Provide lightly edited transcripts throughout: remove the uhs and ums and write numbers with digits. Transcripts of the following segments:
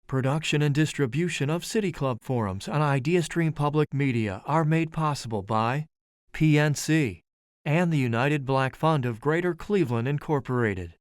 Production and distribution of City Club forums on IdeaStream Public Media are made possible by PNC and the United Black Fund of Greater Cleveland, Incorporated.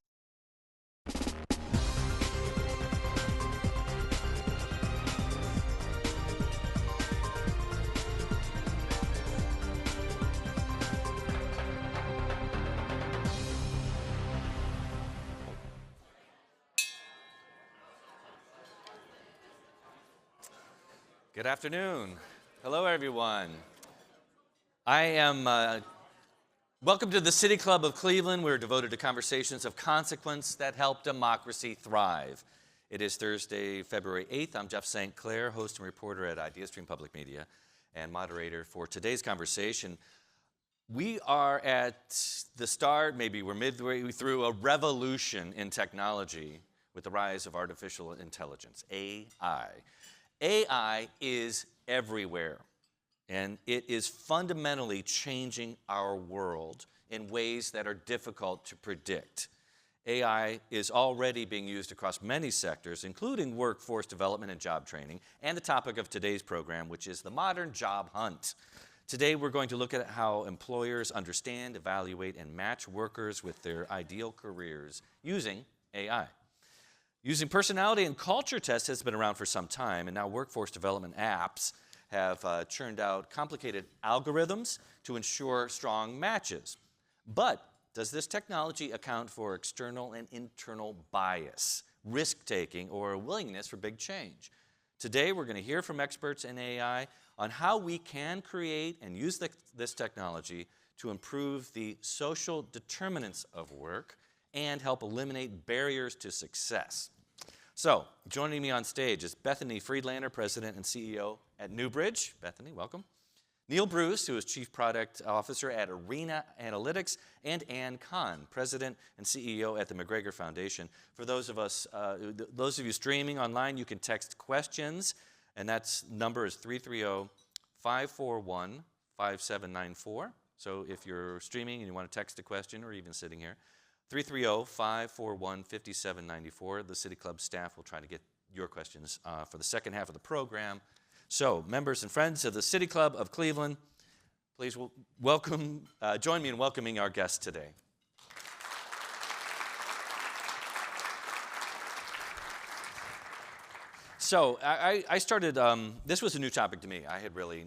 Good afternoon. Hello, everyone. I am welcome to the City Club of Cleveland. We're devoted to conversations of consequence that help democracy thrive. It is Thursday, February 8th. I'm Jeff St. Clair, host and reporter at IdeaStream Public Media and moderator for today's conversation. We are at the start, maybe we're midway through a revolution in technology with the rise of artificial intelligence, AI. AI is everywhere, and it is fundamentally changing our world in ways that are difficult to predict. AI is already being used across many sectors, including workforce development and job training, and the topic of today's program, which is the modern job hunt. Today, we're going to look at how employers understand, evaluate, and match workers with their ideal careers using AI. Using personality and culture tests has been around for some time, and now workforce development apps have churned out complicated algorithms to ensure strong matches. But does this technology account for external and internal bias, risk-taking, or a willingness for big change? Today, we're going to hear from experts in AI on how we can create and use this technology to improve the social determinants of work and help eliminate barriers to success. So, joining me on stage is Bethany Friedlander, President and CEO at Newbridge. Bethany, welcome. Neal Bruce, who is Chief Product Officer at Arena Analytics, and Conn, President and CEO at the McGregor Foundation. For those of you streaming online, you can text questions, and that number is 330-541-5794. So if you're streaming and you want to text a question or even sitting here, 330-541-5794. The City Club staff will try to get your questions for the second half of the program. So, members and friends of the City Club of Cleveland, please join me in welcoming our guest today. So, I started, this was a new topic to me. I had really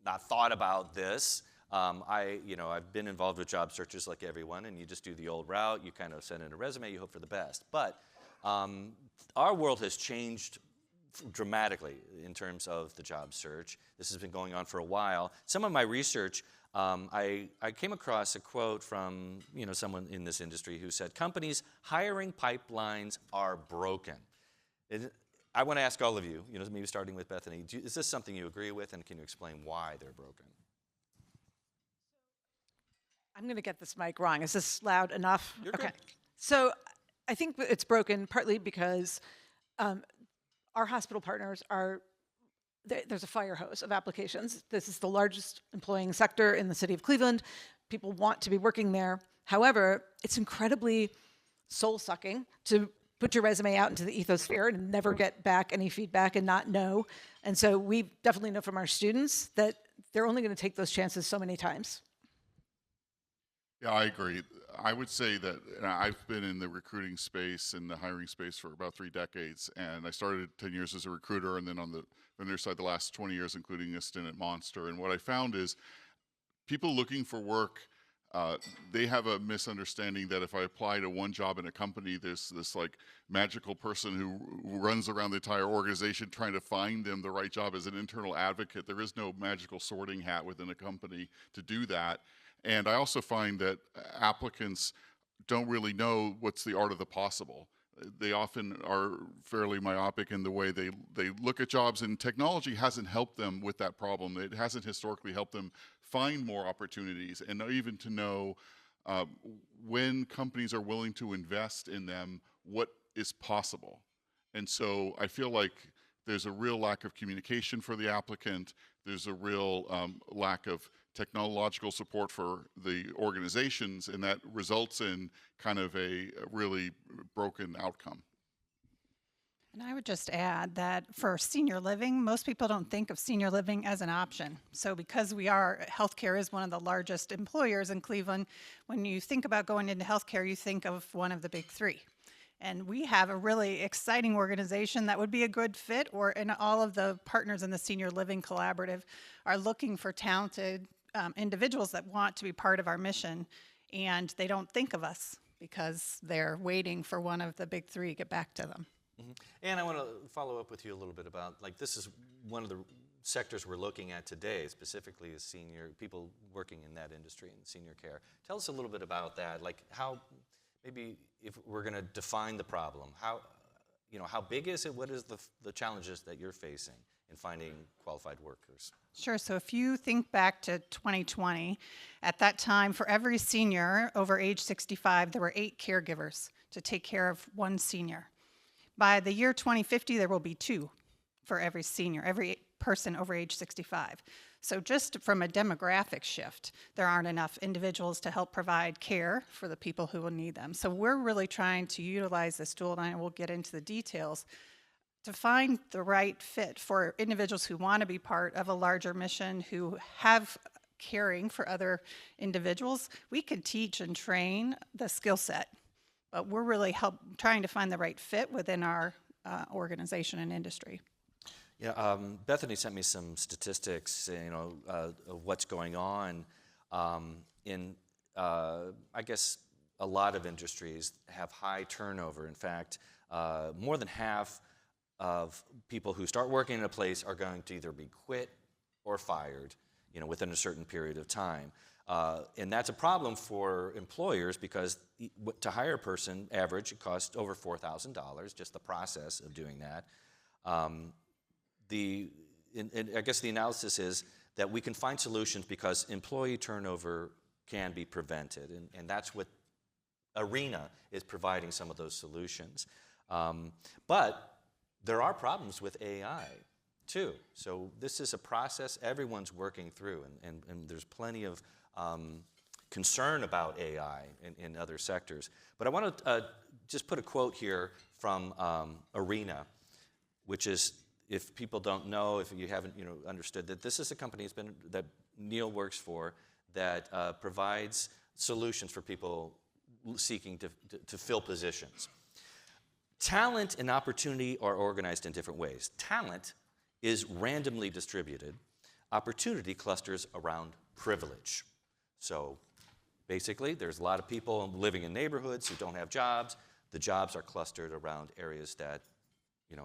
not thought about this. I've been involved with job searches like everyone, and you just do the old route. You kind of send in a resume, you hope for the best. But our world has changed dramatically in terms of the job search. This has been going on for a while. Some of my research, I came across a quote from someone in this industry who said, "Companies' hiring pipelines are broken." I want to ask all of you, maybe starting with Bethany, is this something you agree with, and can you explain why they're broken? I'm going to get this mic wrong. Is this loud enough? You're okay. Good. So I think it's broken partly because our hospital partners there's a fire hose of applications. This is the largest employing sector in the city of Cleveland. People want to be working there. However, it's incredibly soul-sucking to put your resume out into the ethosphere and never get back any feedback and not know. And so we definitely know from our students that they're only going to take those chances so many times. Yeah, I agree. I would say that I've been in the recruiting space and the hiring space for about 3 decades, and I started 10 years as a recruiter, and then on the vendor side the last 20 years, including a stint at Monster. And what I found is people looking for work, they have a misunderstanding that if I apply to one job in a company, there's this like magical person who runs around the entire organization trying to find them the right job as an internal advocate. There is no magical sorting hat within a company to do that. And I also find that applicants don't really know what's the art of the possible. They often are fairly myopic in the way they look at jobs, and technology hasn't helped them with that problem. It hasn't historically helped them find more opportunities, and even to know when companies are willing to invest in them, what is possible. And so I feel like there's a real lack of communication for the applicant. There's a real lack of technological support for the organizations, and that results in kind of a really broken outcome. And I would just add that for senior living, most people don't think of senior living as an option. So because healthcare is one of the largest employers in Cleveland, when you think about going into healthcare, you think of one of the big three. And we have a really exciting organization that would be a good fit, and all of the partners in the Senior Living Collaborative are looking for talented individuals that want to be part of our mission, and they don't think of us because they're waiting for one of the big three to get back to them. Mm-hmm. And I want to follow up with you a little bit about, like, this is one of the sectors we're looking at today, specifically as senior people working in that industry in senior care. Tell us a little bit about that, like how, maybe if we're going to define the problem, how big is it? What is the challenges that you're facing in finding qualified workers? Sure. So if you think back to 2020, at that time, for every senior over age 65, there were 8 caregivers to take care of one senior. By the year 2050, there will be 2 for every senior, every person over age 65. So just from a demographic shift, there aren't enough individuals to help provide care for the people who will need them. So we're really trying to utilize this tool, and I will get into the details, to find the right fit for individuals who want to be part of a larger mission, who have caring for other individuals. We can teach and train the skill set, but we're really trying to find the right fit within our organization and industry. Yeah, Bethany sent me some statistics, of what's going on in, I guess, a lot of industries have high turnover. In fact, more than half of people who start working in a place are going to either be quit or fired, within a certain period of time. And that's a problem for employers because to hire a person, average, it costs over $4,000, just the process of doing that. And I guess the analysis is that we can find solutions because employee turnover can be prevented, and that's what Arena is providing some of those solutions. But there are problems with AI too. So this is a process everyone's working through, and there's plenty of concern about AI in other sectors. But I want to just put a quote here from Arena, which is, if people don't know, if you haven't understood, that this is a company that Neal works for that provides solutions for people seeking to fill positions. Talent and opportunity are organized in different ways. Talent is randomly distributed. Opportunity clusters around privilege. So basically, there's a lot of people living in neighborhoods who don't have jobs. The jobs are clustered around areas that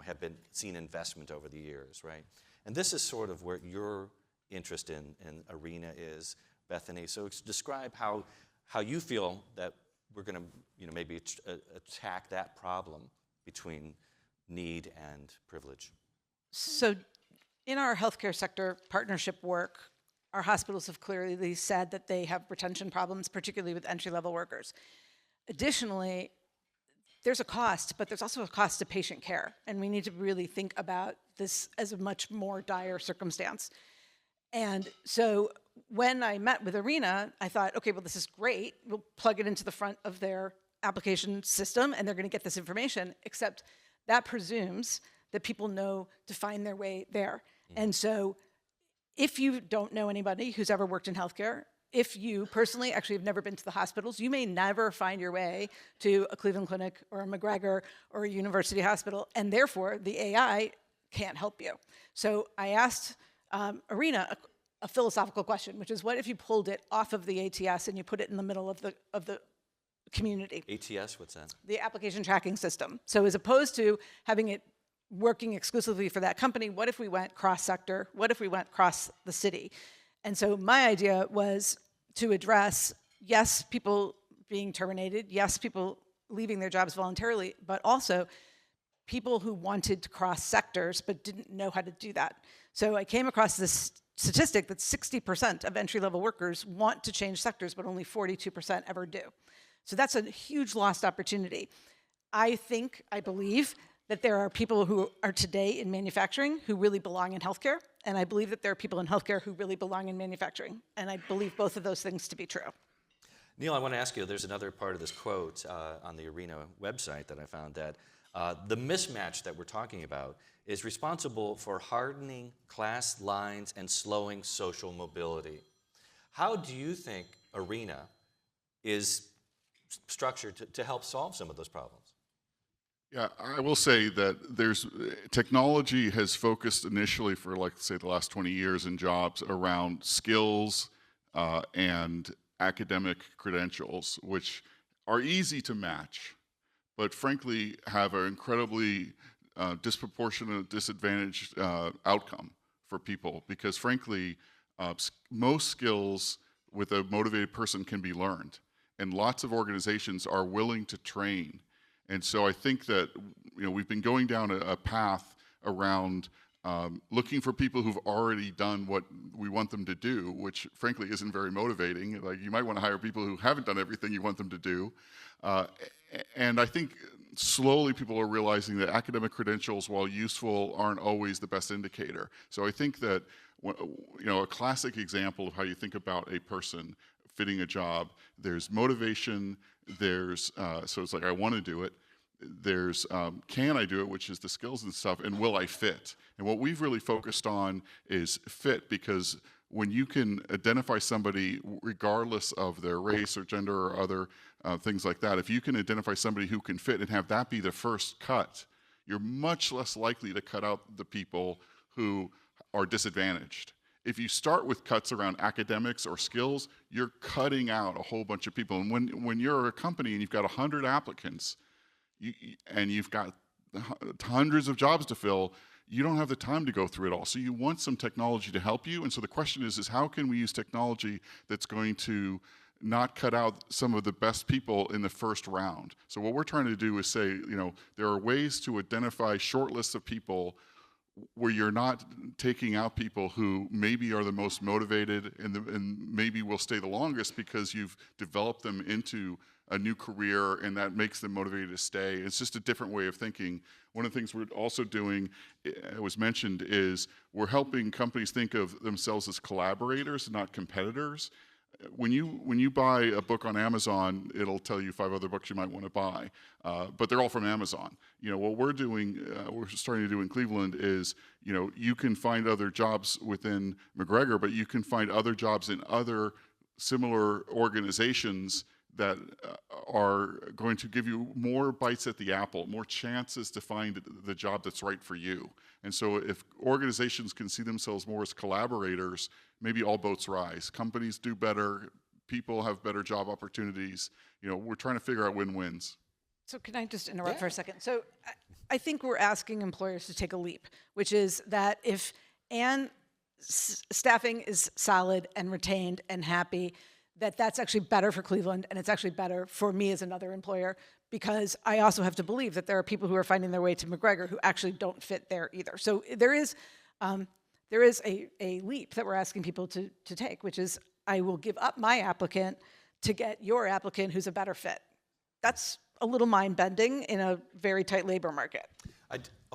have seen investment over the years, right? And this is sort of where your interest in Arena is, Bethany. So describe how you feel that we're going to maybe attack that problem between need and privilege. So in our healthcare sector partnership work, our hospitals have clearly said that they have retention problems, particularly with entry-level workers. Additionally, there's a cost, but there's also a cost to patient care, and we need to really think about this as a much more dire circumstance. And so when I met with Arena, I thought, okay, well, this is great. We'll plug it into the front of their application system, and they're going to get this information, except that presumes that people know to find their way there. Mm-hmm. And so if you don't know anybody who's ever worked in healthcare, if you personally actually have never been to the hospitals, you may never find your way to a Cleveland Clinic or a McGregor or a university hospital, and therefore the AI can't help you. So I asked Arena a philosophical question, which is, what if you pulled it off of the ATS and you put it in the middle of the community? ATS, what's that? The application tracking system. So as opposed to having it working exclusively for that company, what if we went cross-sector? What if we went cross the city? And so my idea was to address, yes, people being terminated, yes, people leaving their jobs voluntarily, but also people who wanted to cross sectors but didn't know how to do that. So I came across this statistic that 60% of entry-level workers want to change sectors, but only 42% ever do. So that's a huge lost opportunity. I believe that there are people who are today in manufacturing who really belong in healthcare, and I believe that there are people in healthcare who really belong in manufacturing, and I believe both of those things to be true. Neal, I want to ask you, there's another part of this quote on the Arena website that I found that the mismatch that we're talking about is responsible for hardening class lines and slowing social mobility. How do you think Arena is structured to help solve some of those problems? Yeah, I will say that technology has focused initially for, like, say, the last 20 years in jobs around skills and academic credentials, which are easy to match, but frankly have an incredibly disproportionate disadvantaged outcome for people, because frankly, most skills with a motivated person can be learned, and lots of organizations are willing to train. And so I think that we've been going down a path around looking for people who've already done what we want them to do, which frankly isn't very motivating. Like, you might want to hire people who haven't done everything you want them to do. And I think slowly people are realizing that academic credentials, while useful, aren't always the best indicator. So I think that a classic example of how you think about a person fitting a job, there's motivation, there's so it's like, I want to do it, there's can I do it, which is the skills and stuff, and will I fit? And what we've really focused on is fit, because when you can identify somebody regardless of their race or gender or other things like that, if you can identify somebody who can fit and have that be the first cut, you're much less likely to cut out the people who are disadvantaged. If you start with cuts around academics or skills, you're cutting out a whole bunch of people. And when you're a company and you've got 100 applicants and you've got hundreds of jobs to fill, you don't have the time to go through it all. So you want some technology to help you. And so the question is how can we use technology that's going to not cut out some of the best people in the first round? So what we're trying to do is say, there are ways to identify short lists of people where you're not taking out people who maybe are the most motivated and maybe will stay the longest because you've developed them into a new career, and that makes them motivated to stay. It's just a different way of thinking. One of the things we're also doing, it was mentioned, is we're helping companies think of themselves as collaborators, not competitors. When you buy a book on Amazon, it'll tell you 5 other books you might want to buy, but they're all from Amazon. What we're doing, we're starting to do in Cleveland is, you can find other jobs within McGregor, but you can find other jobs in other similar organizations that are going to give you more bites at the apple, more chances to find the job that's right for you. And so if organizations can see themselves more as collaborators, maybe all boats rise. Companies do better, people have better job opportunities. We're trying to figure out win-wins. So can I just interrupt for a second? So I think we're asking employers to take a leap, which is that if staffing is solid and retained and happy, that's actually better for Cleveland, and it's actually better for me as another employer, because I also have to believe that there are people who are finding their way to McGregor who actually don't fit there either. So there is a leap that we're asking people to take, which is, I will give up my applicant to get your applicant who's a better fit. That's a little mind-bending in a very tight labor market.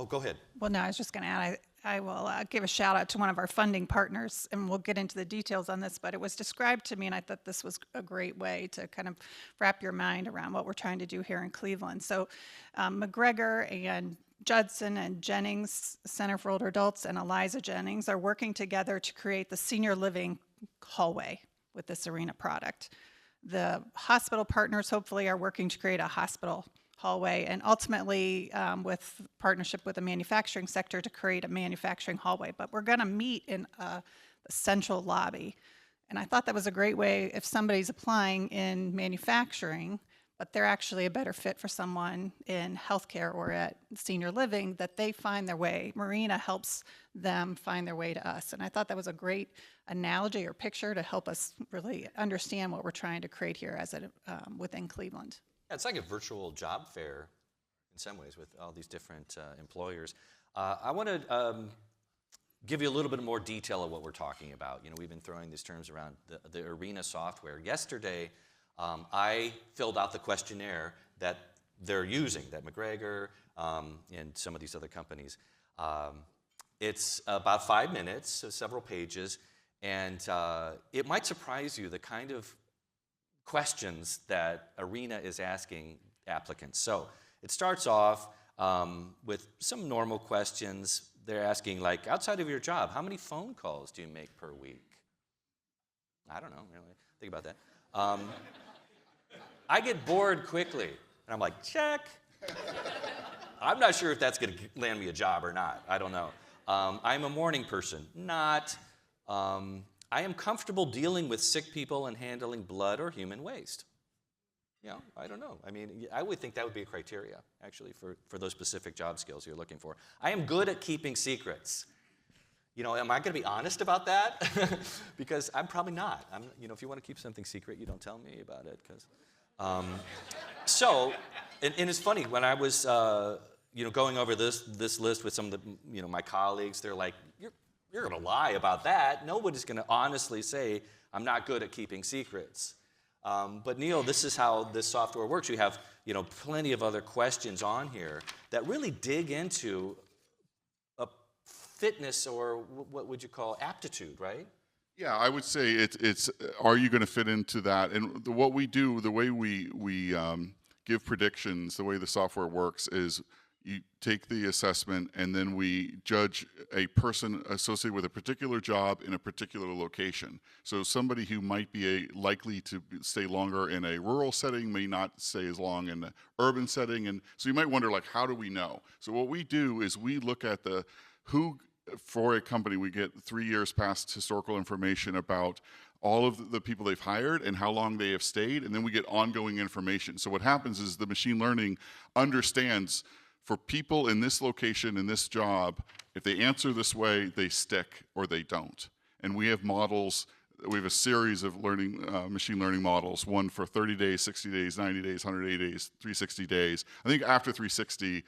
Go ahead. Well, no, I was just going to add, I will give a shout out to one of our funding partners, and we'll get into the details on this, but it was described to me, and I thought this was a great way to kind of wrap your mind around what we're trying to do here in Cleveland. So McGregor and Judson and Jennings Center for Older Adults and Eliza Jennings are working together to create the senior living hallway with this Arena product. The hospital partners hopefully are working to create a hospital hallway, and ultimately with partnership with the manufacturing sector to create a manufacturing hallway. But we're going to meet in the central lobby. And I thought that was a great way, if somebody's applying in manufacturing, but they're actually a better fit for someone in healthcare or at senior living, that they find their way. Marina helps them find their way to us. And I thought that was a great analogy or picture to help us really understand what we're trying to create here as within Cleveland. It's like a virtual job fair in some ways with all these different employers. I want to give you a little bit more detail of what we're talking about. We've been throwing these terms around, the Arena software. Yesterday, I filled out the questionnaire that they're using, that McGregor and some of these other companies. It's about 5 minutes, so several pages, and it might surprise you the kind of questions that Arena is asking applicants. So it starts off, with some normal questions. They're asking, like, outside of your job, how many phone calls do you make per week? I don't know, really. Think about that. I get bored quickly, and I'm like, check. I'm not sure if that's going to land me a job or not. I don't know. I'm a morning person. Not. I am comfortable dealing with sick people and handling blood or human waste. I don't know. I mean, I would think that would be a criteria, actually, for those specific job skills you're looking for. I am good at keeping secrets. Am I going to be honest about that? Because I'm probably not. If you want to keep something secret, you don't tell me about it. And it's funny, when I was going over this list with some of the my colleagues, they're like, you're going to lie about that. Nobody's going to honestly say I'm not good at keeping secrets. But Neal, this is how this software works. You have plenty of other questions on here that really dig into a fitness, or what would you call aptitude, right? Yeah, I would say it's are you going to fit into that? And what we do, the way we give predictions, the way the software works is you take the assessment and then we judge a person associated with a particular job in a particular location. So somebody who might be likely to stay longer in a rural setting may not stay as long in an urban setting. And so you might wonder, like, how do we know? So what we do is we look at for a company, we get 3 years past historical information about all of the people they've hired and how long they have stayed, and then we get ongoing information. So what happens is the machine learning understands, for people in this location, in this job, if they answer this way, they stick or they don't. And we have models, we have a series of machine learning models, one for 30 days, 60 days, 90 days, 180 days, 360 days. I think after 360,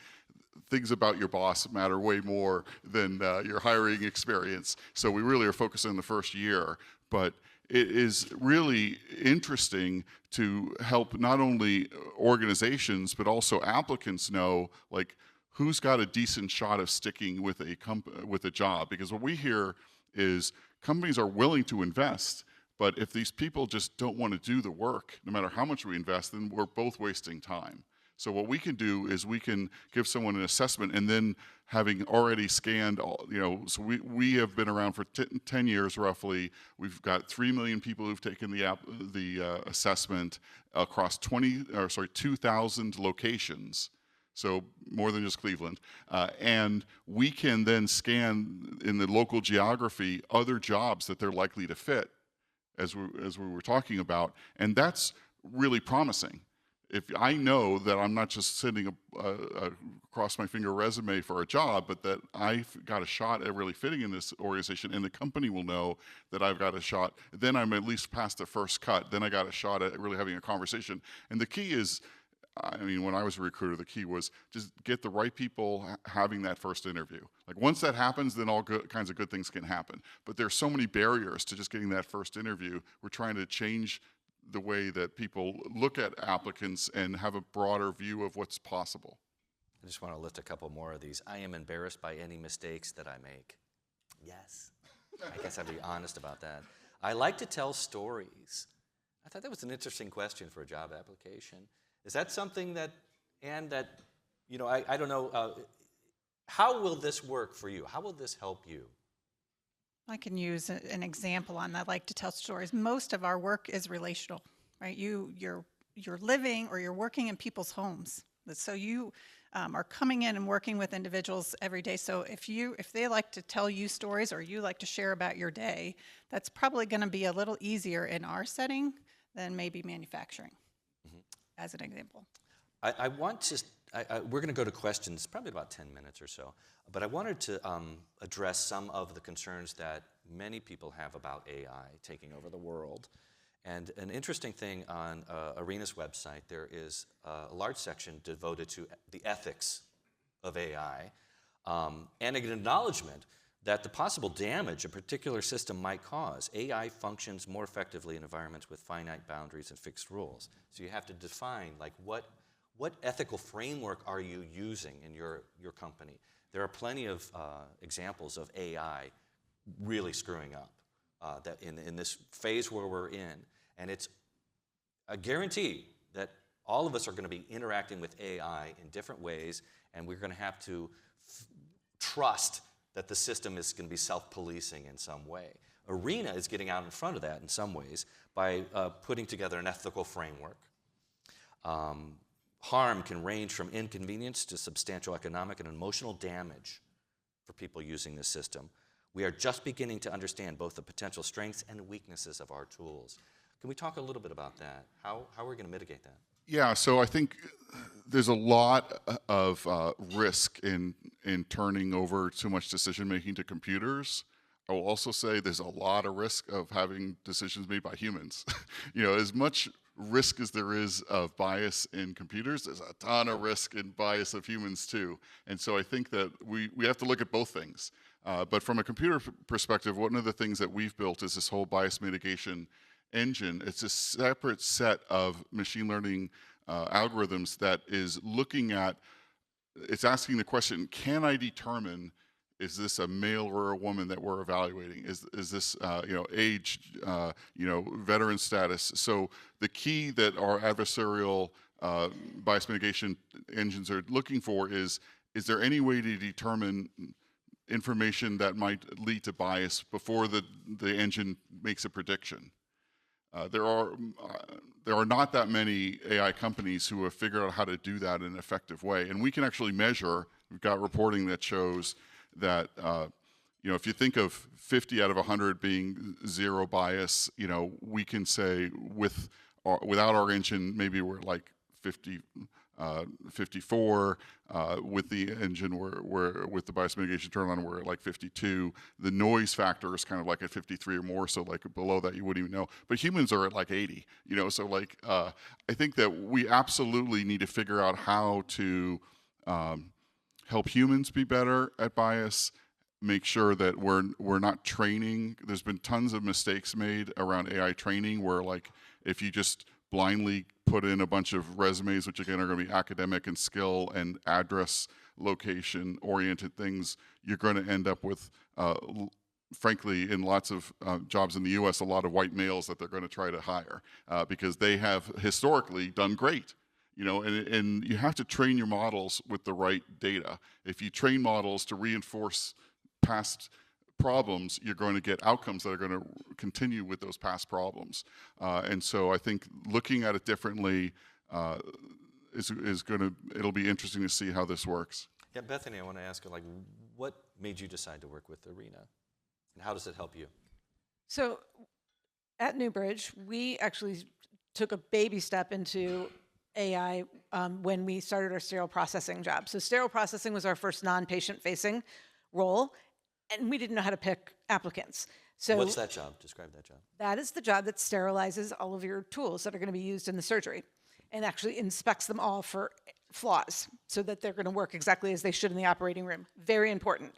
things about your boss matter way more than your hiring experience. So we really are focusing on the first year, but it is really interesting to help not only organizations, but also applicants know, like, who's got a decent shot of sticking with a job. Because what we hear is companies are willing to invest, but if these people just don't want to do the work, no matter how much we invest, then we're both wasting time. So what we can do is we can give someone an assessment, and then having already scanned, so we have been around for 10 years roughly. We've got 3 million people who've taken the assessment across 2,000 locations. So more than just Cleveland. And we can then scan in the local geography other jobs that they're likely to fit, as we were talking about, and that's really promising. If I know that I'm not just sending a cross my finger resume for a job, but that I've got a shot at really fitting in this organization, and the company will know that I've got a shot, then I'm at least past the first cut. Then I got a shot at really having a conversation. And the key is, when I was a recruiter, the key was just get the right people having that first interview. Like, once that happens, then all kinds of good things can happen. But there's so many barriers to just getting that first interview. We're trying to change the way that people look at applicants and have a broader view of what's possible. I just want to lift a couple more of these. I am embarrassed by any mistakes that I make. Yes. I guess I'd be honest about that. I like to tell stories. I thought that was an interesting question for a job application. Is that something that I don't know, how will this work for you? How will this help you? I can use an example on that. I like to tell stories. Most of our work is relational, right? You're living or you're working in people's homes. So you are coming in and working with individuals every day. So if they like to tell you stories or you like to share about your day, that's probably going to be a little easier in our setting than maybe manufacturing, as an example. We're going to go to questions, probably about 10 minutes or so, but I wanted to address some of the concerns that many people have about AI taking over the world. And an interesting thing on ARENA's website, there is a large section devoted to the ethics of AI, and an acknowledgement that the possible damage a particular system might cause. AI functions more effectively in environments with finite boundaries and fixed rules. So you have to define, like, what ethical framework are you using in your company? There are plenty of examples of AI really screwing up that in this phase where we're in. And it's a guarantee that all of us are going to be interacting with AI in different ways, and we're going to have to trust that the system is going to be self-policing in some way. Arena is getting out in front of that in some ways by putting together an ethical framework. Harm can range from inconvenience to substantial economic and emotional damage for people using this system. We are just beginning to understand both the potential strengths and weaknesses of our tools. Can we talk a little bit about that? How are we going to mitigate that? Yeah, so I think there's a lot of risk in turning over too much decision making to computers. I will also say there's a lot of risk of having decisions made by humans. As much risk as there is of bias in computers, there's a ton of risk and bias of humans too. And so I think that we have to look at both things. But from a computer perspective, one of the things that we've built is this whole bias mitigation engine. It's a separate set of machine learning algorithms that is looking at, it's asking the question, can I determine, is this a male or a woman that we're evaluating? Is this age, veteran status? So the key that our adversarial bias mitigation engines are looking for is there any way to determine information that might lead to bias before the engine makes a prediction? There are not that many AI companies who have figured out how to do that in an effective way, and we can actually measure. We've got reporting that shows that if you think of 50 out of 100 being zero bias, we can say without our engine maybe we're like 54. With the engine, we're with the bias mitigation turn on, we're at like 52. The noise factor is kind of like at 53 or more, so like below that you wouldn't even know. But humans are at like 80. So like I think that we absolutely need to figure out how to help humans be better at bias, make sure that we're not training. There's been tons of mistakes made around AI training where like if you just blindly put in a bunch of resumes, which again are going to be academic and skill and address location oriented things, you're going to end up with frankly, in lots of jobs in the US, a lot of white males that they're going to try to hire because they have historically done great. And you have to train your models with the right data. If you train models to reinforce past problems, you're going to get outcomes that are going to continue with those past problems. And so I think looking at it differently it'll be interesting to see how this works. Yeah, Bethany, I want to ask you, what made you decide to work with Arena? And how does it help you? So at Newbridge, we actually took a baby step into AI when we started our sterile processing job. So sterile processing was our first non-patient facing role, and we didn't know how to pick applicants. So what's that job? Describe that job. that is the job that sterilizes all of your tools that are going to be used in the surgery and actually inspects them all for flaws so that they're going to work exactly as they should in the operating room. Very important.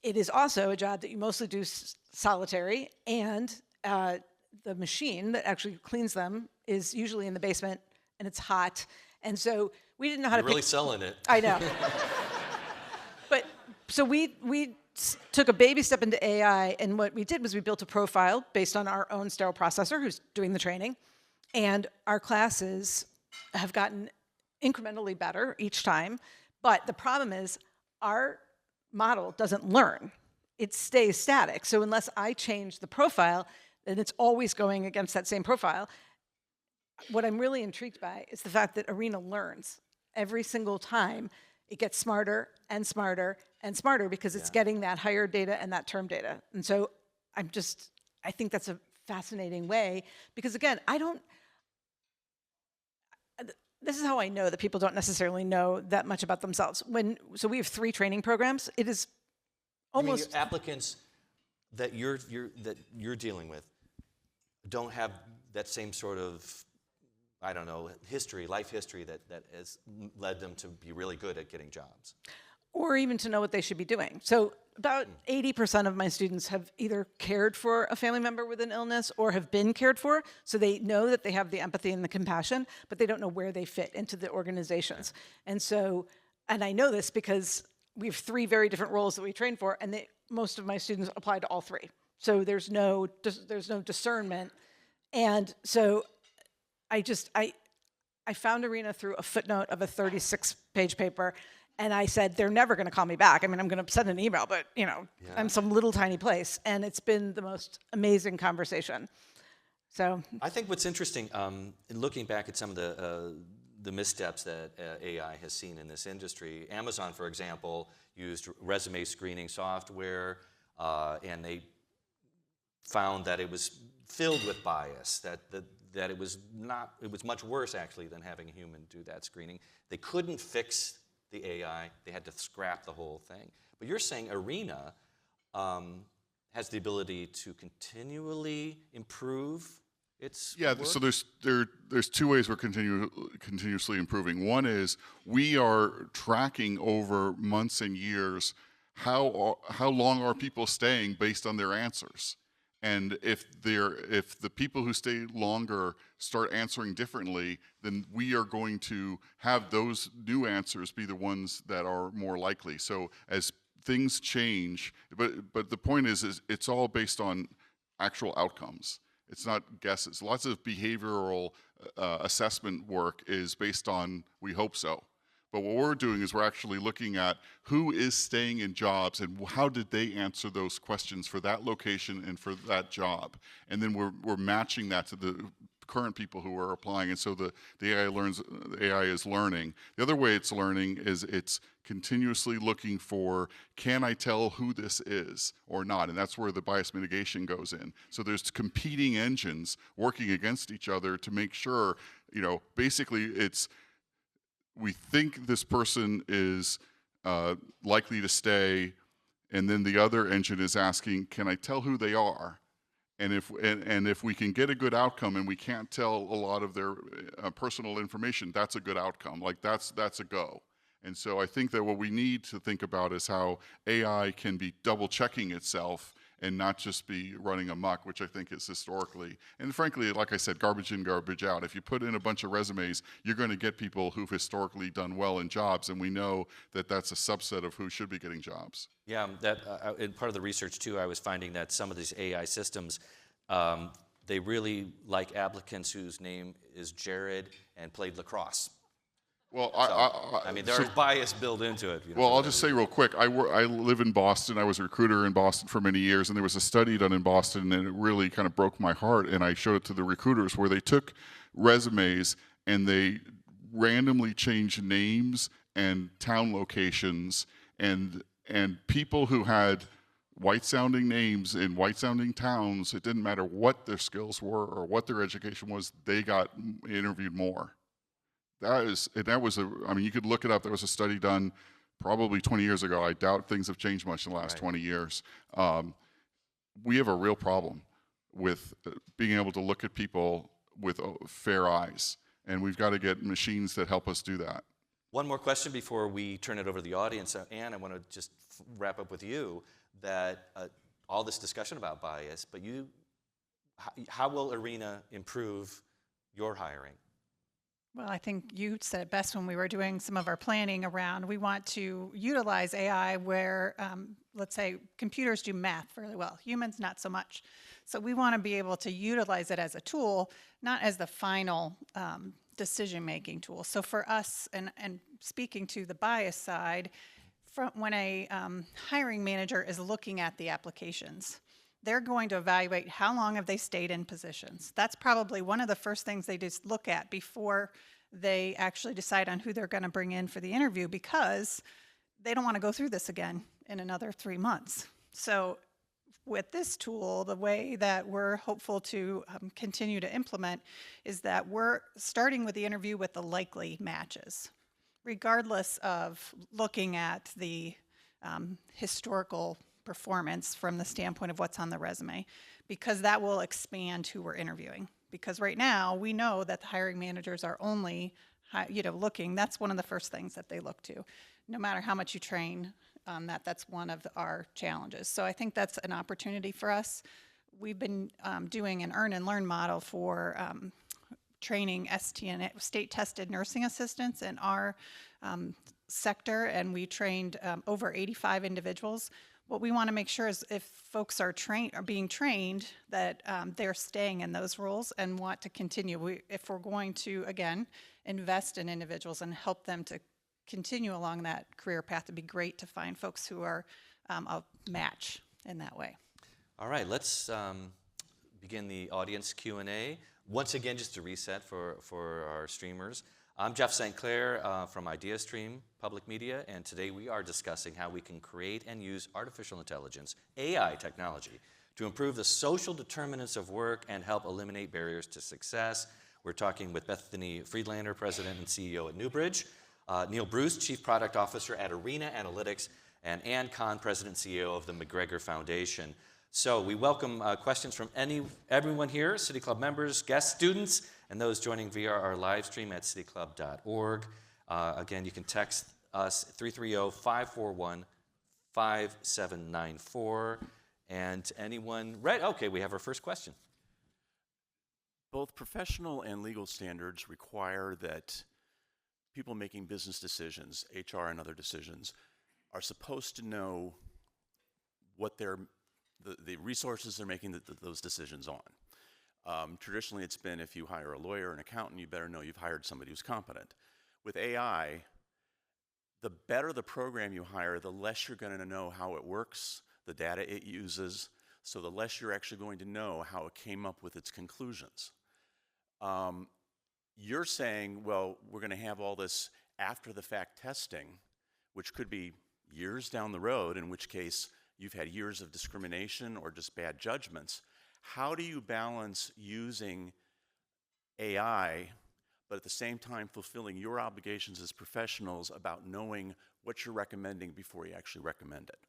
It is also a job that you mostly do solitary, and the machine that actually cleans them is usually in the basement, and it's hot. And so we didn't know how to You're really selling it. I know. But so we took a baby step into AI, and what we did was we built a profile based on our own sterile processor who's doing the training, and our classes have gotten incrementally better each time. But the problem is our model doesn't learn. It stays static. So unless I change the profile, then it's always going against that same profile. What I'm really intrigued by is the fact that Arena learns every single time. It gets smarter and smarter and smarter because it's getting that higher data and that term data. And so I think that's a fascinating way because again, this is how I know that people don't necessarily know that much about themselves. So we have 3 training programs. It is almost your applicants that you're dealing with don't have that same sort of, I don't know, life history that has led them to be really good at getting jobs. Or even to know what they should be doing. So about 80% of my students have either cared for a family member with an illness or have been cared for, so they know that they have the empathy and the compassion, but they don't know where they fit into the organizations. And I know this because we have 3 very different roles that we train for, and most of my students apply to all 3. So there's no discernment. And so I found Arena through a footnote of a 36-page paper, And I said, they're never going to call me back. I mean, I'm going to send an email, but, you know, I'm some little tiny place. And it's been the most amazing conversation. So I think what's interesting, in looking back at some of the missteps that AI has seen in this industry, Amazon, for example, used resume screening software, and they found that it was filled with bias, that it was much worse actually than having a human do that screening. They couldn't fix the AI, they had to scrap the whole thing. But you're saying Arena has the ability to continually improve its work? So there's two ways we're continuously improving. One is we are tracking over months and years how long are people staying based on their answers. And if the people who stay longer start answering differently, then we are going to have those new answers be the ones that are more likely. So as things change, but the point is it's all based on actual outcomes. It's not guesses. Lots of behavioral assessment work is based on we hope so. But what we're doing is we're actually looking at who is staying in jobs and how did they answer those questions for that location and for that job. And then we're matching that to the current people who are applying. And so the AI is learning. The other way it's learning is it's continuously looking for, can I tell who this is or not? And that's where the bias mitigation goes in. So there's competing engines working against each other to make sure, basically it's, we think this person is likely to stay, and then the other engine is asking, can I tell who they are? And if we can get a good outcome and we can't tell a lot of their personal information, that's a good outcome. Like that's a go. And so I think that what we need to think about is how AI can be double checking itself and not just be running amok, which I think is historically, and frankly, like I said, garbage in, garbage out. If you put in a bunch of resumes, you're going to get people who've historically done well in jobs, and we know that that's a subset of who should be getting jobs. Yeah, in part of the research too, I was finding that some of these AI systems, they really like applicants whose name is Jared and played lacrosse. Well, I mean, there's bias built into it. Well, I'll just say real quick, I live in Boston. I was a recruiter in Boston for many years, and there was a study done in Boston, and it really kind of broke my heart, and I showed it to the recruiters, where they took resumes and they randomly changed names and town locations, and people who had white-sounding names in white-sounding towns, it didn't matter what their skills were or what their education was, they got interviewed more. You could look it up. There was a study done probably 20 years ago. I doubt things have changed much in the last 20 years. We have a real problem with being able to look at people with fair eyes, and we've got to get machines that help us do that. One more question before we turn it over to the audience. Ann, I want to just wrap up with you that all this discussion about bias, but how will Arena improve your hiring? Well, I think you said it best when we were doing some of our planning around. We want to utilize AI where, let's say, computers do math fairly well, humans not so much. So we want to be able to utilize it as a tool, not as the final decision-making tool. So for us, and speaking to the bias side, when a hiring manager is looking at the applications, they're going to evaluate how long have they stayed in positions. That's probably one of the first things they just look at before they actually decide on who they're going to bring in for the interview, because they don't want to go through this again in another 3 months. So with this tool, the way that we're hopeful to continue to implement is that we're starting with the interview with the likely matches, regardless of looking at the historical performance from the standpoint of what's on the resume, because that will expand who we're interviewing. Because right now we know that the hiring managers are only, looking. That's one of the first things that they look to. No matter how much you train on that, that's one of our challenges. So I think that's an opportunity for us. We've been doing an earn and learn model for training STN, state-tested nursing assistants in our sector, and we trained over 85 individuals. What we want to make sure is if folks are being trained, that they're staying in those roles and want to continue. If we're going to, again, invest in individuals and help them to continue along that career path, it'd be great to find folks who are a match in that way. All right, let's begin the audience Q&A. Once again, just to reset for our streamers, I'm Jeff St. Clair from IdeaStream Public Media, and today we are discussing how we can create and use artificial intelligence, AI technology, to improve the social determinants of work and help eliminate barriers to success. We're talking with Bethany Friedlander, President and CEO at Newbridge, Neal Bruce, Chief Product Officer at Arena Analytics, and Conn, President and CEO of the McGregor Foundation. So we welcome questions from everyone here, City Club members, guests, students, and those joining via our live stream at cityclub.org. Again, you can text us 330-541-5794. And anyone ready? Okay, we have our first question. Both professional and legal standards require that people making business decisions, HR and other decisions, are supposed to know what the resources they're making those decisions on. Traditionally, it's been if you hire a lawyer or an accountant, you better know you've hired somebody who's competent. With AI, the better the program you hire, the less you're going to know how it works, the data it uses, so the less you're actually going to know how it came up with its conclusions. You're saying, well, we're going to have all this after-the-fact testing, which could be years down the road, in which case you've had years of discrimination or just bad judgments. How do you balance using AI, but at the same time fulfilling your obligations as professionals about knowing what you're recommending before you actually recommend it?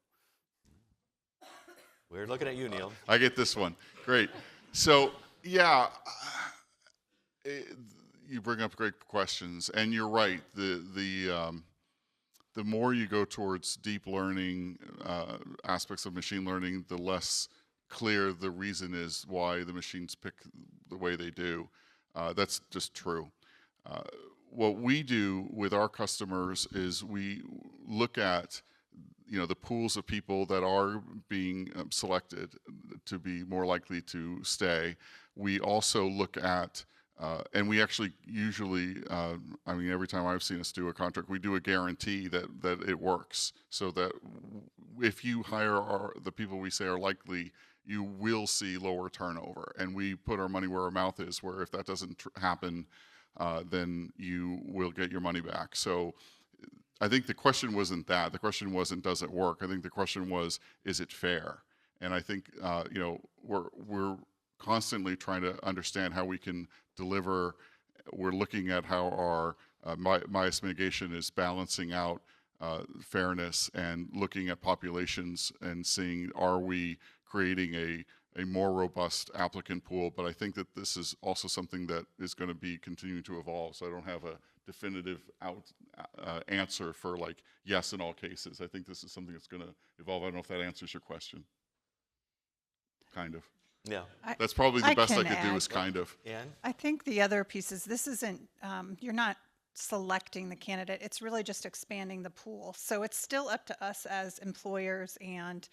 We're looking at you, Neal. I get this one. Great. So, yeah, you bring up great questions, and you're right. The more you go towards deep learning aspects of machine learning, the less clear the reason is why the machines pick the way they do. That's just true. What we do with our customers is we look at the pools of people that are being selected to be more likely to stay. We also look at and we actually usually, every time I've seen us do a contract, we do a guarantee that it works, so that if you hire the people we say are likely, you will see lower turnover. And we put our money where our mouth is, where if that doesn't happen, then you will get your money back. So I think the question wasn't that. The question wasn't, does it work? I think the question was, is it fair? And I think, we're constantly trying to understand how we can deliver. We're looking at how our bias mitigation is balancing out fairness, and looking at populations and seeing, are we creating a more robust applicant pool? But I think that this is also something that is going to be continuing to evolve. So I don't have a definitive answer for yes in all cases. I think this is something that's going to evolve. I don't know if that answers your question. Kind of. Yeah. That's probably the best I could do, add. is kind of. Ann? I think the other piece is this isn't, you're not selecting the candidate, it's really just expanding the pool. So it's still up to us as employers and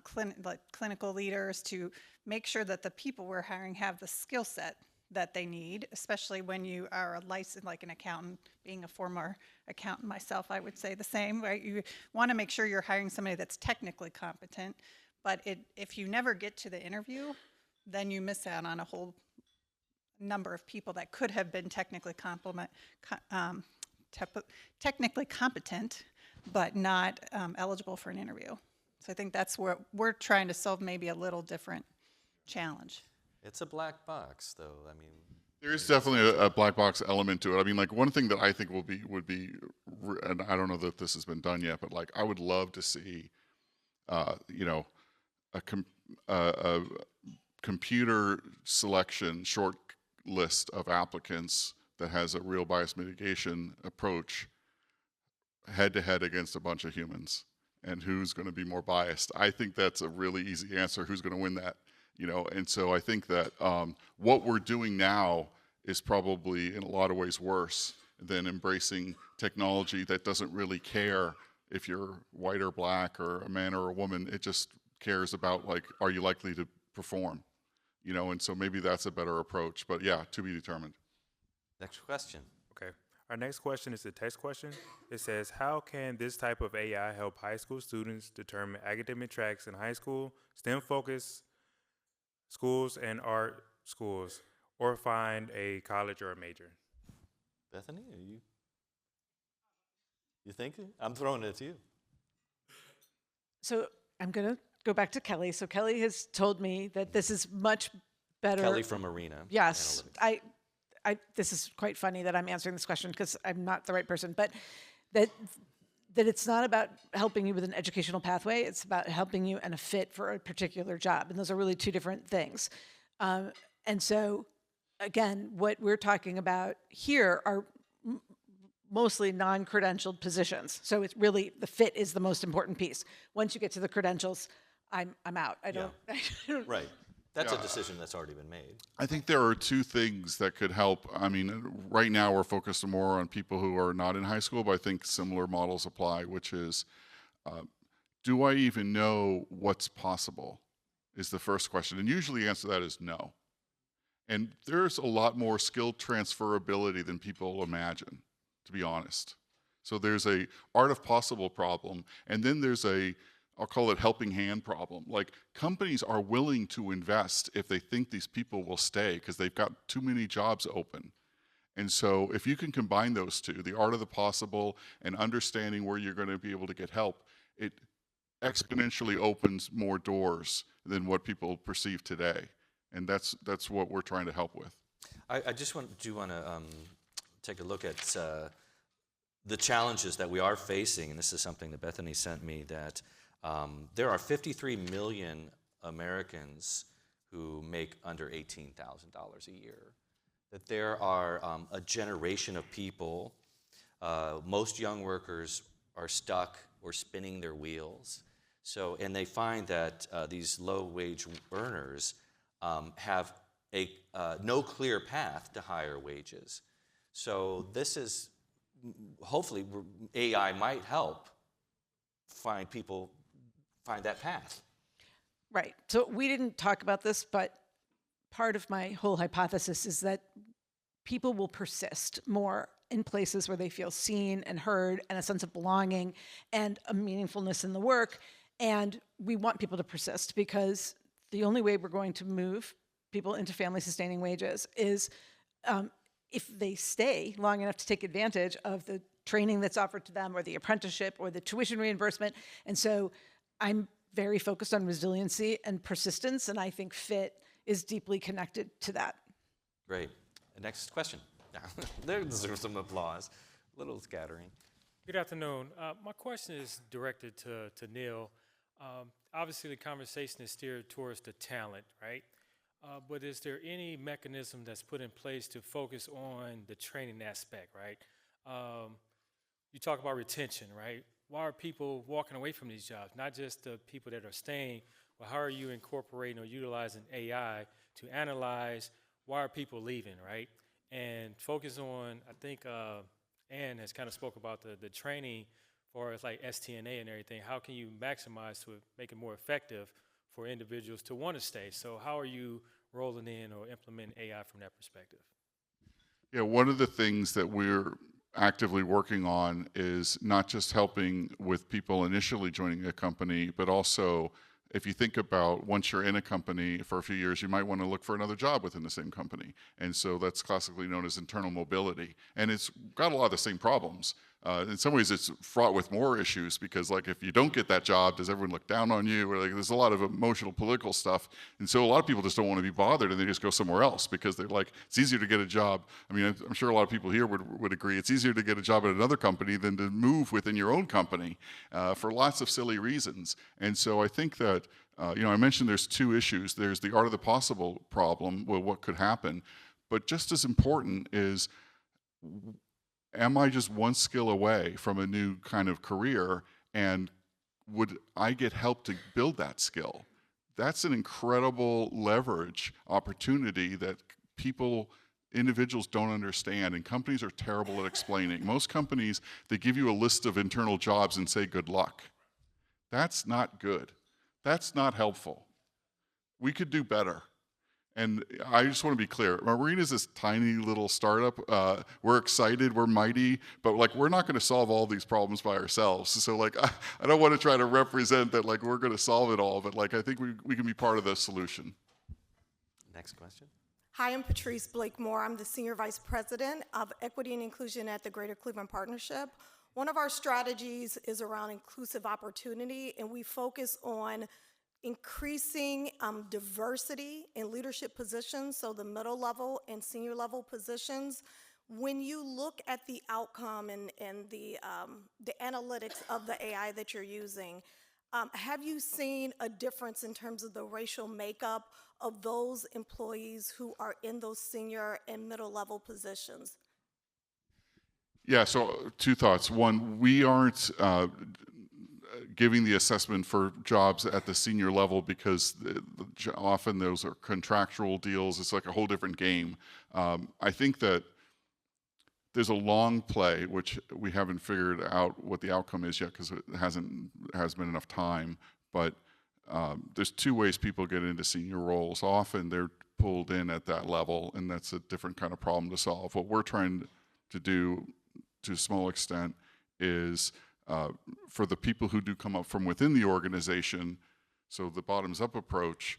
clinical leaders to make sure that the people we're hiring have the skill set that they need, especially when you are a licensed, like an accountant. Being a former accountant myself, I would say the same, right? You want to make sure you're hiring somebody that's technically competent, but if you never get to the interview, then you miss out on a whole number of people that could have been technically competent, but not eligible for an interview. So I think that's where we're trying to solve maybe a little different challenge. It's a black box, though. There is definitely a black box element to it. One thing that I think would be, and I don't know that this has been done yet, but I would love to see, a computer selection short list of applicants that has a real bias mitigation approach head to head against a bunch of humans, and who's going to be more biased. I think that's a really easy answer. Who's going to win that? And so I think that what we're doing now is probably in a lot of ways worse than embracing technology that doesn't really care if you're white or black or a man or a woman. It just cares about are you likely to perform? And so maybe that's a better approach, but yeah, to be determined. Next question. Okay. Our next question is a text question. It says, how can this type of AI help high school students determine academic tracks in high school, STEM focused schools, and art schools, or find a college or a major? Bethany, are you thinking? I'm throwing it to you. So I'm going to go back to Kelly. So Kelly has told me that this is much better. Kelly from Arena. Yes, Analytics. this is quite funny that I'm answering this question because I'm not the right person, but that it's not about helping you with an educational pathway. It's about helping you and a fit for a particular job. And those are really two different things. And so, again, what we're talking about here are mostly non-credentialed positions. So it's really, the fit is the most important piece. Once you get to the credentials, I'm out. I don't. Right. That's Yeah. a decision that's already been made. I think there are two things that could help. I mean, right now we're focused more on people who are not in high school, but I think similar models apply, which is, do I even know what's possible is the first question. And usually the answer to that is no. And there's a lot more skill transferability than people imagine, to be honest. So there's a art of possible problem, and then there's a, I'll call it helping hand problem. Like, companies are willing to invest if they think these people will stay because they've got too many jobs open. And so if you can combine those two, the art of the possible and understanding where you're going to be able to get help, it exponentially opens more doors than what people perceive today. And that's what we're trying to help with. I just want to take a look at the challenges that we are facing, and this is something that Bethany sent me, that there are 53 million Americans who make under $18,000 a year. That there are a generation of people, most young workers are stuck or spinning their wheels. So, and they find that these low-wage earners have no clear path to higher wages. So this is, hopefully, AI might help find that path. Right. So we didn't talk about this, but part of my whole hypothesis is that people will persist more in places where they feel seen and heard and a sense of belonging and a meaningfulness in the work. And we want people to persist because the only way we're going to move people into family sustaining wages is if they stay long enough to take advantage of the training that's offered to them or the apprenticeship or the tuition reimbursement. And so I'm very focused on resiliency and persistence, and I think fit is deeply connected to that. Great. Next question. There deserves some applause. A little scattering. Good afternoon. My question is directed to Neal. Obviously, the conversation is steered towards the talent, right? But is there any mechanism that's put in place to focus on the training aspect, right? You talk about retention, right? Why are people walking away from these jobs? Not just the people that are staying, but how are you incorporating or utilizing AI to analyze why are people leaving, right? And focus on, I think Ann has kind of spoke about the training for as like STNA and everything. How can you maximize to make it more effective for individuals to want to stay? So how are you rolling in or implementing AI from that perspective? Yeah, one of the things that we're actively working on is not just helping with people initially joining a company, but also if you think about once you're in a company for a few years, you might want to look for another job within the same company. And so that's classically known as internal mobility. And it's got a lot of the same problems. In some ways, it's fraught with more issues because, like, if you don't get that job, does everyone look down on you? Or, like, there's a lot of emotional, political stuff. And so a lot of people just don't want to be bothered, and they just go somewhere else because they're like, it's easier to get a job. I mean, I'm sure a lot of people here would agree. It's easier to get a job at another company than to move within your own company for lots of silly reasons. And so I think that, I mentioned there's two issues. There's the art of the possible problem, well, what could happen. But just as important is, am I just one skill away from a new kind of career, and would I get help to build that skill? That's an incredible leverage opportunity that individuals don't understand, and companies are terrible at explaining. Most companies, they give you a list of internal jobs and say good luck. That's not good. That's not helpful. We could do better. And I just want to be clear, Marine is this tiny little startup. We're excited, we're mighty, but like we're not going to solve all these problems by ourselves. So like I don't want to try to represent that like we're going to solve it all, but like I think we can be part of the solution. Next question. Hi, I'm Patrice Blakemore. I'm the Senior Vice President of Equity and Inclusion at the Greater Cleveland Partnership. One of our strategies is around inclusive opportunity, and we focus on increasing diversity in leadership positions, so the middle level and senior level positions. When you look at the outcome and the analytics of the AI that you're using, have you seen a difference in terms of the racial makeup of those employees who are in those senior and middle level positions? Yeah, so two thoughts. One, we aren't giving the assessment for jobs at the senior level because often those are contractual deals. It's like a whole different game. I think that there's a long play, which we haven't figured out what the outcome is yet because it hasn't been enough time. But there's two ways people get into senior roles. Often they're pulled in at that level, and that's a different kind of problem to solve. What we're trying to do, to a small extent, is for the people who do come up from within the organization, so the bottoms-up approach,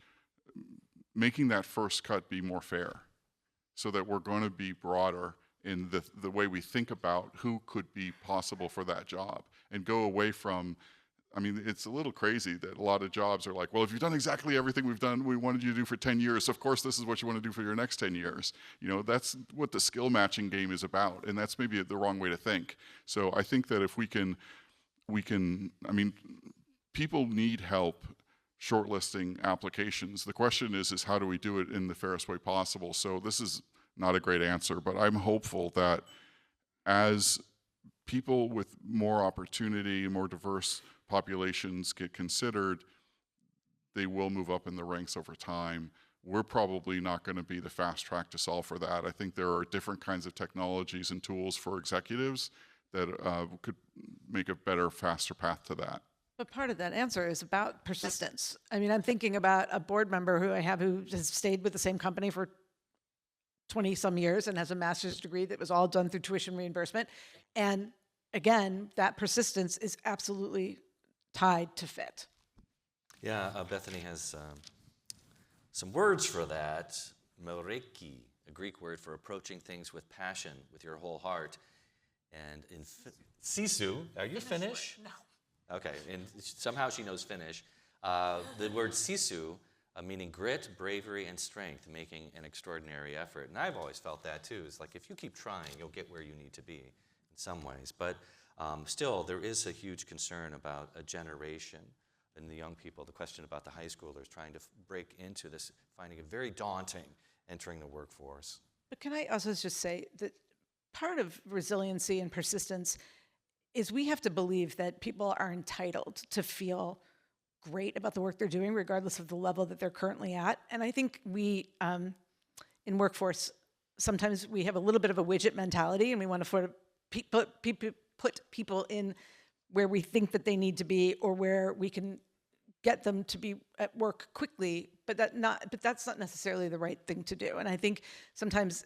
making that first cut be more fair, so that we're going to be broader in the way we think about who could be possible for that job, and go away from, I mean, it's a little crazy that a lot of jobs are like, well, if you've done exactly everything we wanted you to do for 10 years, of course this is what you want to do for your next 10 years. You know, that's what the skill matching game is about, and that's maybe the wrong way to think. So I think that if we can, I mean, people need help shortlisting applications. The question is how do we do it in the fairest way possible? So this is not a great answer, but I'm hopeful that as people with more opportunity, more diverse populations get considered, they will move up in the ranks over time. We're probably not going to be the fast track to solve for that. I think there are different kinds of technologies and tools for executives that could make a better, faster path to that. But part of that answer is about persistence. I mean, I'm thinking about a board member who I have who has stayed with the same company for 20 some years and has a master's degree that was all done through tuition reimbursement. And again, that persistence is absolutely tied to fit. Yeah, Bethany has some words for that. Moreki, a Greek word for approaching things with passion, with your whole heart. And in Sisu, are you Finnish? No. Okay, and somehow she knows Finnish. The word Sisu, meaning grit, bravery, and strength, making an extraordinary effort. And I've always felt that too. It's like if you keep trying, you'll get where you need to be in some ways. But still, there is a huge concern about a generation and the young people. The question about the high schoolers trying to break into this, finding it very daunting entering the workforce. But can I also just say that part of resiliency and persistence is we have to believe that people are entitled to feel great about the work they're doing, regardless of the level that they're currently at. And I think we, in workforce, sometimes we have a little bit of a widget mentality, and we want to put people in where we think that they need to be, or where we can get them to be at work quickly. But that's not necessarily the right thing to do. And I think sometimes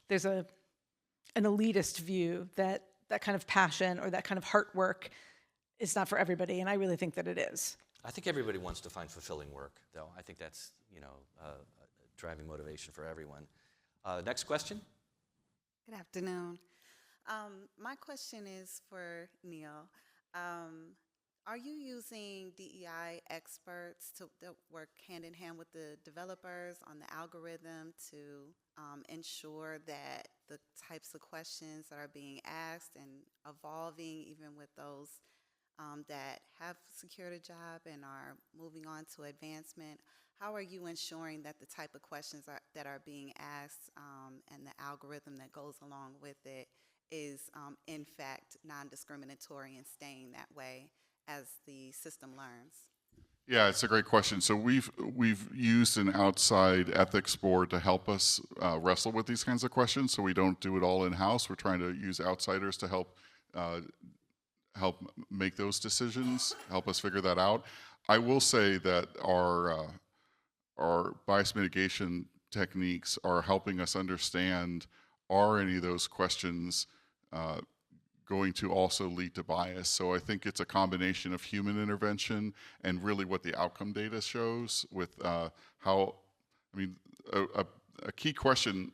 there's an elitist view that that kind of passion or that kind of heart work is not for everybody, and I really think that it is. I think everybody wants to find fulfilling work, though. I think that's, a driving motivation for everyone. Next question. Good afternoon. My question is for Neal. Are you using DEI experts to work hand in hand with the developers on the algorithm to ensure that the types of questions that are being asked and evolving, even with those that have secured a job and are moving on to advancement, how are you ensuring that the type of questions that are being asked and the algorithm that goes along with it is in fact non-discriminatory and staying that way as the system learns? Yeah, it's a great question. So we've used an outside ethics board to help us wrestle with these kinds of questions, so we don't do it all in-house. We're trying to use outsiders to help make those decisions, help us figure that out. I will say that our our bias mitigation techniques are helping us understand, are any of those questions going to also lead to bias? So I think it's a combination of human intervention and really what the outcome data shows with how, I mean, a key question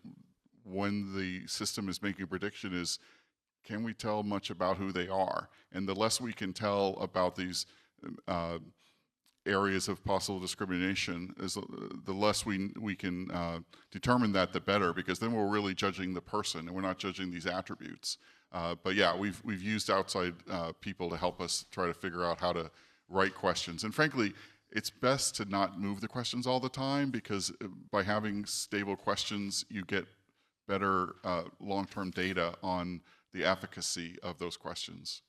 when the system is making a prediction is, can we tell much about who they are? And the less we can tell about these areas of possible discrimination, is the less we can determine that, the better, because then we're really judging the person and we're not judging these attributes. But yeah, we've used outside people to help us try to figure out how to write questions. And frankly, it's best to not move the questions all the time, because by having stable questions, you get better long-term data on the efficacy of those questions.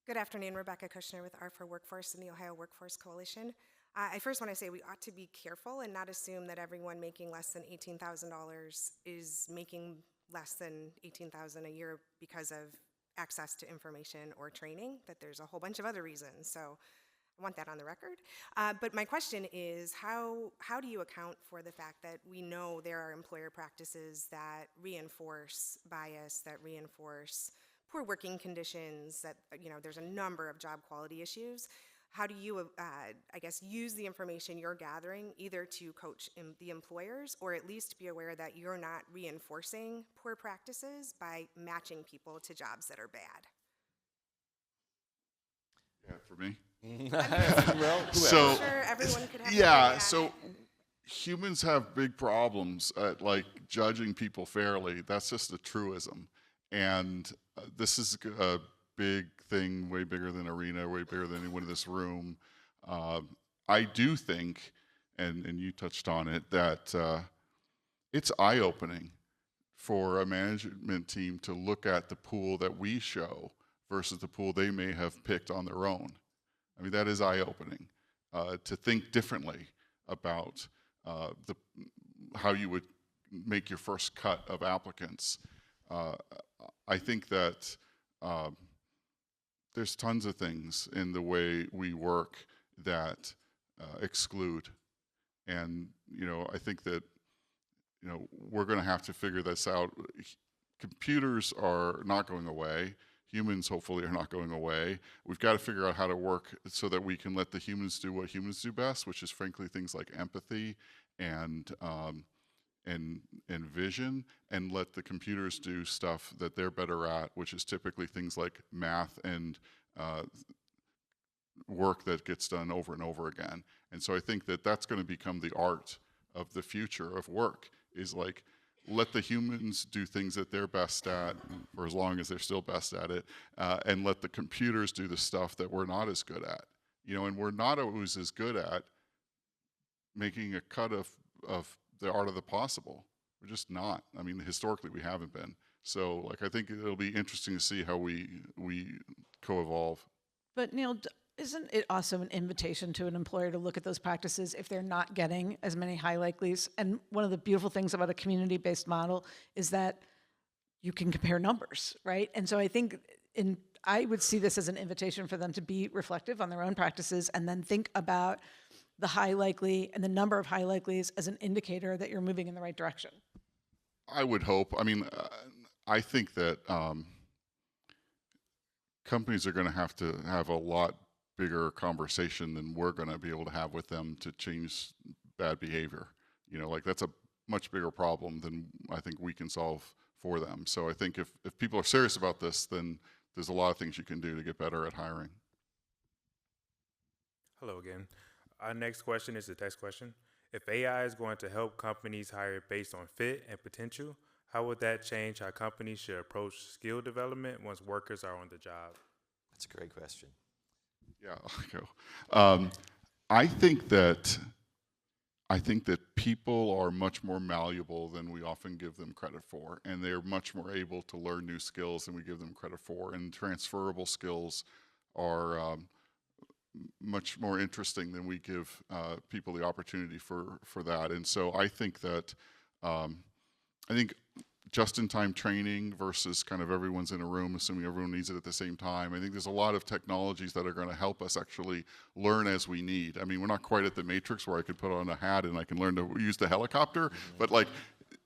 Good afternoon, Rebecca Kushner with R for Workforce and the Ohio Workforce Coalition. I first want to say we ought to be careful and not assume that everyone making less than $18,000 is making less than $18,000 a year because of access to information or training, that there's a whole bunch of other reasons. So I want that on the record. But my question is, how do you account for the fact that we know there are employer practices that reinforce bias, that reinforce poor working conditions, that there's a number of job quality issues? How do you, I guess, use the information you're gathering either to coach the employers, or at least be aware that you're not reinforcing poor practices by matching people to jobs that are bad? Yeah, for me. Well, So, I'm sure everyone could have yeah, an so humans have big problems at like judging people fairly. That's just a truism. And this is a big thing, way bigger than Arena, way bigger than anyone in this room. I do think, and you touched on it, that it's eye-opening for a management team to look at the pool that we show versus the pool they may have picked on their own. I mean, that is eye-opening, to think differently about how you would make your first cut of applicants. I think that there's tons of things in the way we work that exclude. And, I think that, we're going to have to figure this out. Computers are not going away. Humans, hopefully, are not going away. We've got to figure out how to work so that we can let the humans do what humans do best, which is, frankly, things like empathy and vision, and let the computers do stuff that they're better at, which is typically things like math and work that gets done over and over again. And so I think that that's going to become the art of the future of work, is like, let the humans do things that they're best at, for as long as they're still best at it, and let the computers do the stuff that we're not as good at. And we're not always as good at making a cut of the art of the possible. We're just not. I mean, historically, we haven't been. So, I think it'll be interesting to see how we co-evolve. But Neal, isn't it also an invitation to an employer to look at those practices if they're not getting as many high likelies? And one of the beautiful things about a community-based model is that you can compare numbers, right? And so I think I would see this as an invitation for them to be reflective on their own practices and then think about the high likely and the number of high likelies as an indicator that you're moving in the right direction. I would hope. I mean, I think that companies are going to have a lot bigger conversation than we're going to be able to have with them to change bad behavior. That's a much bigger problem than I think we can solve for them. So I think if people are serious about this, then there's a lot of things you can do to get better at hiring. Hello again. Our next question is the text question. If AI is going to help companies hire based on fit and potential, how would that change how companies should approach skill development once workers are on the job? That's a great question. Yeah, I'll go. I think that people are much more malleable than we often give them credit for, and they're much more able to learn new skills than we give them credit for. And transferable skills are much more interesting than we give people the opportunity for that. And so I think that just-in-time training versus kind of everyone's in a room, assuming everyone needs it at the same time. I think there's a lot of technologies that are going to help us actually learn as we need. I mean, we're not quite at the Matrix where I could put on a hat and I can learn to use the helicopter, but like,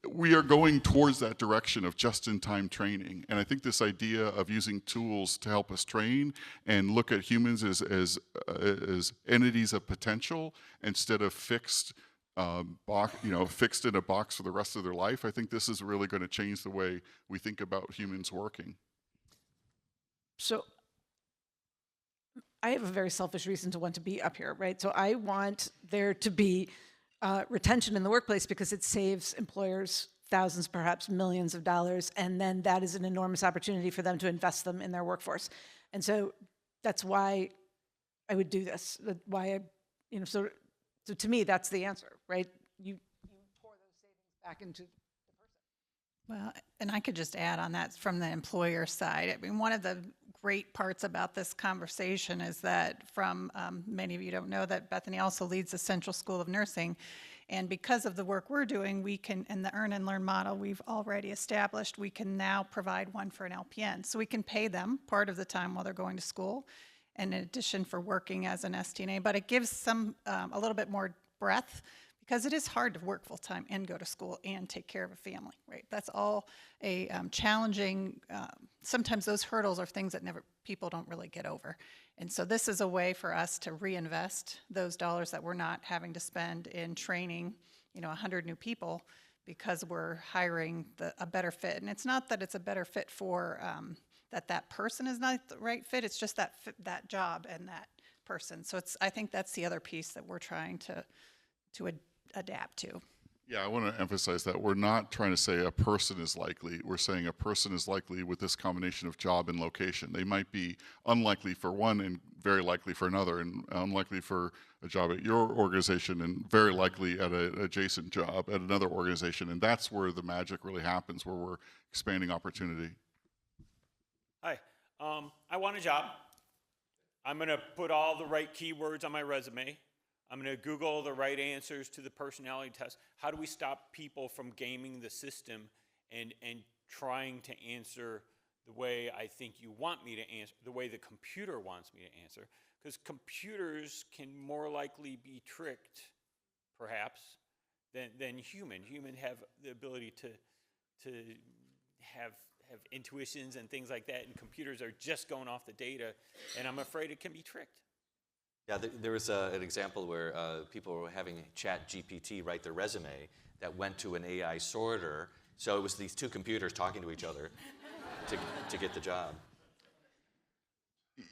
we are going towards that direction of just-in-time training. And I think this idea of using tools to help us train and look at humans as entities of potential instead of fixed fixed in a box for the rest of their life, I think this is really going to change the way we think about humans working. So I have a very selfish reason to want to be up here, right? So I want there to be retention in the workplace because it saves employers thousands, perhaps millions of dollars, and then that is an enormous opportunity for them to invest them in their workforce. And so that's why I would do this. Why so to me, that's the answer, right? You pour those savings back into the person. Well, and I could just add on that from the employer side. I mean, one of the great parts about this conversation is that many of you don't know that Bethany also leads the Central School of Nursing. And because of the work we're doing, we can, in the earn and learn model we've already established, we can now provide one for an LPN. So we can pay them part of the time while they're going to school, in addition for working as an STNA, but it gives some a little bit more breadth because it is hard to work full-time and go to school and take care of a family, right? That's all a challenging, sometimes those hurdles are things that people don't really get over. And so this is a way for us to reinvest those dollars that we're not having to spend in training, 100 new people because we're hiring a better fit. And it's not that it's a better fit for that person is not the right fit. It's just that job and that person. So I think that's the other piece that we're trying to adapt to. Yeah, I want to emphasize that we're not trying to say a person is likely. We're saying a person is likely with this combination of job and location. They might be unlikely for one and very likely for another, and unlikely for a job at your organization and very likely at an adjacent job at another organization. And that's where the magic really happens, where we're expanding opportunity. Hi, I want a job. I'm going to put all the right keywords on my resume. I'm going to Google the right answers to the personality test. How do we stop people from gaming the system and trying to answer the way I think you want me to answer, the way the computer wants me to answer? Because computers can more likely be tricked, perhaps, than human. Human have the ability to have intuitions and things like that, and computers are just going off the data, and I'm afraid it can be tricked. Yeah, there was an example where people were having ChatGPT write their resume that went to an AI sorter, so it was these two computers talking to each other to get the job.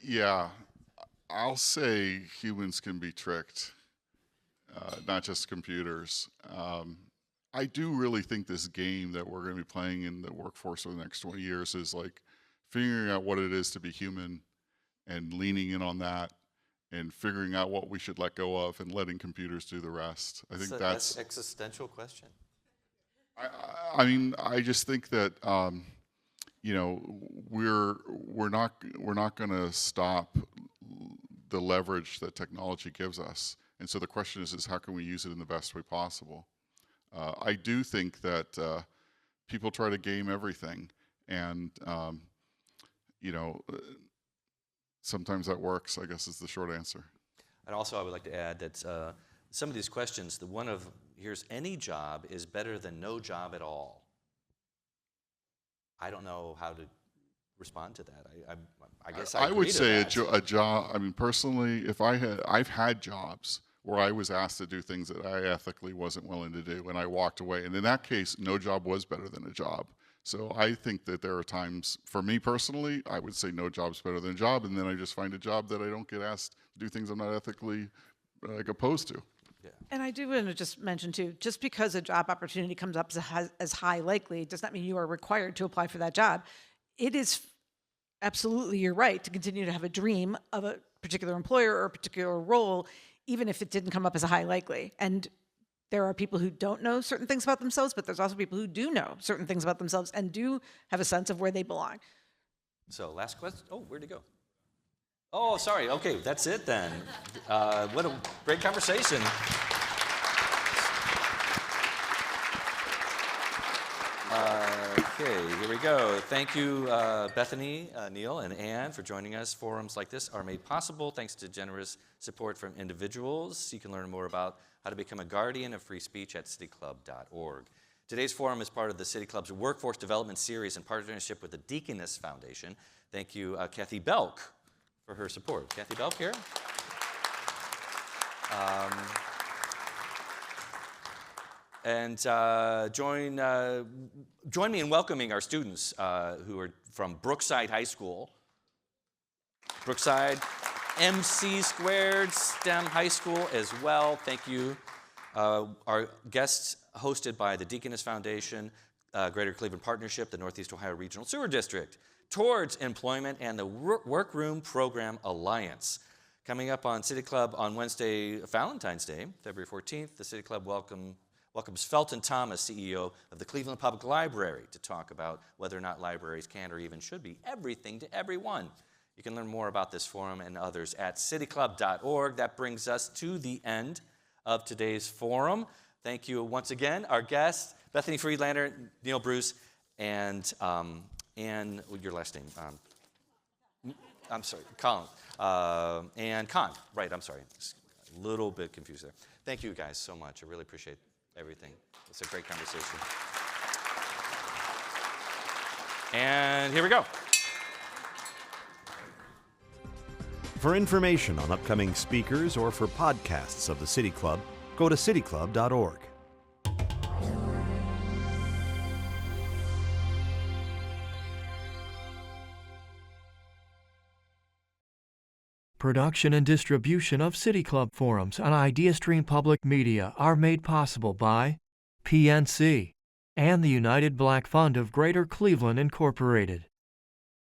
Yeah, I'll say humans can be tricked, not just computers. I do really think this game that we're going to be playing in the workforce over the next 20 years is like figuring out what it is to be human and leaning in on that and figuring out what we should let go of and letting computers do the rest. I think that's an existential question. I mean, I just think that we're not going to stop the leverage that technology gives us, and so the question is how can we use it in the best way possible? I do think that people try to game everything, and sometimes that works, I guess, is the short answer. And also, I would like to add that some of these questions, here's any job is better than no job at all. I don't know how to respond to that. I guess I would say that. a job. I mean, personally, I've had jobs where I was asked to do things that I ethically wasn't willing to do, and I walked away. And in that case, no job was better than a job. So I think that there are times, for me personally, I would say no job's better than a job, and then I just find a job that I don't get asked to do things I'm not ethically opposed to. Yeah. And I do want to just mention too, just because a job opportunity comes up as high likely does not mean you are required to apply for that job. It is absolutely your right to continue to have a dream of a particular employer or a particular role, even if it didn't come up as a high likely. And there are people who don't know certain things about themselves, but there's also people who do know certain things about themselves and do have a sense of where they belong. So last question. Oh, where'd he go? Oh, sorry. Okay, that's it then. What a great conversation. Okay, here we go. Thank you, Bethany, Neal, and Ann for joining us. Forums like this are made possible thanks to generous support from individuals. You can learn more about how to become a guardian of free speech at cityclub.org. Today's forum is part of the City Club's Workforce Development Series in partnership with the Deaconess Foundation. Thank you, Kathy Belk, for her support. Kathy Belk here. Join me in welcoming our students who are from Brookside High School. Brookside, MC Squared STEM High School as well. Thank you. Our guests hosted by the Deaconess Foundation, Greater Cleveland Partnership, the Northeast Ohio Regional Sewer District, Towards Employment, and the Workroom Program Alliance. Coming up on City Club on Wednesday, Valentine's Day, February 14th, the City Club welcomes Felton Thomas, CEO of the Cleveland Public Library, to talk about whether or not libraries can or even should be everything to everyone. You can learn more about this forum and others at cityclub.org. That brings us to the end of today's forum. Thank you once again, our guests, Bethany Friedlander, Neal Bruce, and your last name? I'm sorry, Conn. And Conn, right, I'm sorry. A little bit confused there. Thank you guys so much. I really appreciate everything. It's a great conversation. And here we go. For information on upcoming speakers or for podcasts of the City Club, go to cityclub.org. Production and distribution of City Club forums on IdeaStream Public Media are made possible by PNC and the United Black Fund of Greater Cleveland, Incorporated.